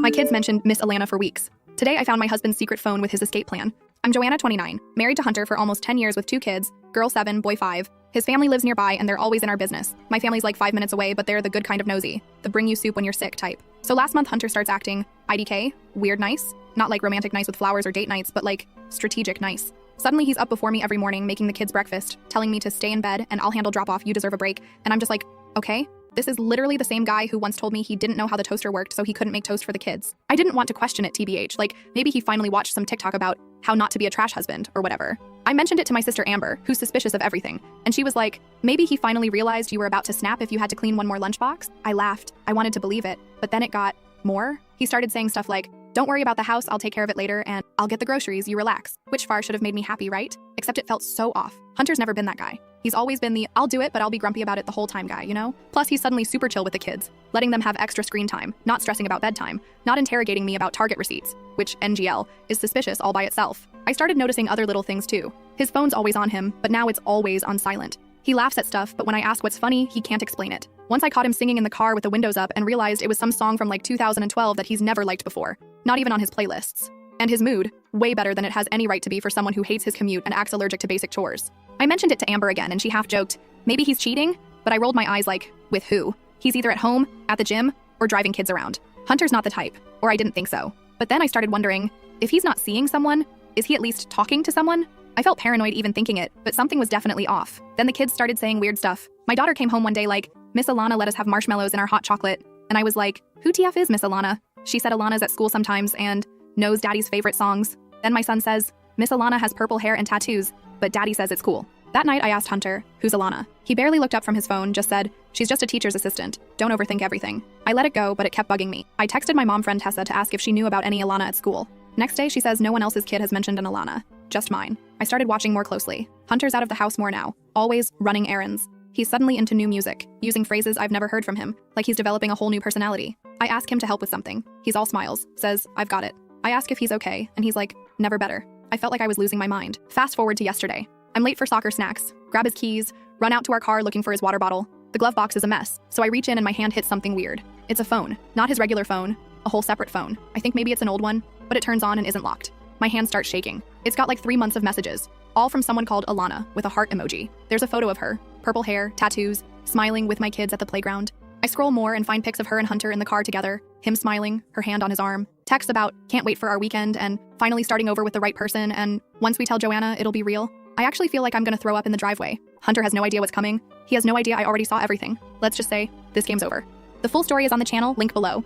My kids mentioned Miss Alana for weeks. Today I found my husband's secret phone with his escape plan. I'm Joanna, 29, married to Hunter for almost 10 years with 2 kids, girl 7, boy 5. His family lives nearby and they're always in our business. My family's like 5 minutes away, but they're the good kind of nosy, the bring you soup when you're sick type. So last month Hunter starts acting IDK, weird nice, not like romantic nice with flowers or date nights, but like strategic nice. Suddenly he's up before me every morning making the kids breakfast, telling me to stay in bed and I'll handle drop off, you deserve a break. And I'm just like, okay. This is literally the same guy who once told me he didn't know how the toaster worked, so he couldn't make toast for the kids. I didn't want to question it, TBH. Like, maybe he finally watched some TikTok about how not to be a trash husband or whatever. I mentioned it to my sister Amber, who's suspicious of everything, and she was like, maybe he finally realized you were about to snap if you had to clean one more lunchbox? I laughed. I wanted to believe it, but then it got more. He started saying stuff like, don't worry about the house, I'll take care of it later, and I'll get the groceries, you relax. Which far should have made me happy, right? Except it felt so off. Hunter's never been that guy. He's always been the, I'll do it, but I'll be grumpy about it the whole time guy, you know? Plus, he's suddenly super chill with the kids, letting them have extra screen time, not stressing about bedtime, not interrogating me about Target receipts, which, NGL, is suspicious all by itself. I started noticing other little things too. His phone's always on him, but now it's always on silent. He laughs at stuff, but when I ask what's funny, he can't explain it. Once I caught him singing in the car with the windows up and realized it was some song from like 2012 that he's never liked before, not even on his playlists. And his mood, way better than it has any right to be for someone who hates his commute and acts allergic to basic chores. I mentioned it to Amber again and she half joked, maybe he's cheating, but I rolled my eyes like, with who? He's either at home, at the gym, or driving kids around. Hunter's not the type, or I didn't think so. But then I started wondering, if he's not seeing someone, is he at least talking to someone? I felt paranoid even thinking it, but something was definitely off. Then the kids started saying weird stuff. My daughter came home one day like, Miss Alana let us have marshmallows in our hot chocolate. And I was like, who TF is Miss Alana? She said Alana's at school sometimes and knows daddy's favorite songs. Then my son says, Miss Alana has purple hair and tattoos, but daddy says it's cool. That night I asked Hunter, who's Alana? He barely looked up from his phone, just said, she's just a teacher's assistant. Don't overthink everything. I let it go, but it kept bugging me. I texted my mom friend Tessa to ask if she knew about any Alana at school. Next day she says no one else's kid has mentioned an Alana, just mine. I started watching more closely. Hunter's out of the house more now, always running errands. He's suddenly into new music, using phrases I've never heard from him, like he's developing a whole new personality. I ask him to help with something. He's all smiles, says, I've got it. I ask if he's okay, and he's like, never better. I felt like I was losing my mind. Fast forward to yesterday. I'm late for soccer snacks, grab his keys, run out to our car looking for his water bottle. The glove box is a mess, so I reach in and my hand hits something weird. It's a phone, not his regular phone, a whole separate phone. I think maybe it's an old one, but it turns on and isn't locked. My hand starts shaking. It's got like 3 months of messages, all from someone called Alana with a heart emoji. There's a photo of her, purple hair, tattoos, smiling with my kids at the playground. I scroll more and find pics of her and Hunter in the car together, him smiling, her hand on his arm. Texts about can't wait for our weekend and finally starting over with the right person and once we tell Joanna, it'll be real. I actually feel like I'm gonna throw up in the driveway. Hunter has no idea what's coming. He has no idea I already saw everything. Let's just say, this game's over. The full story is on the channel, link below.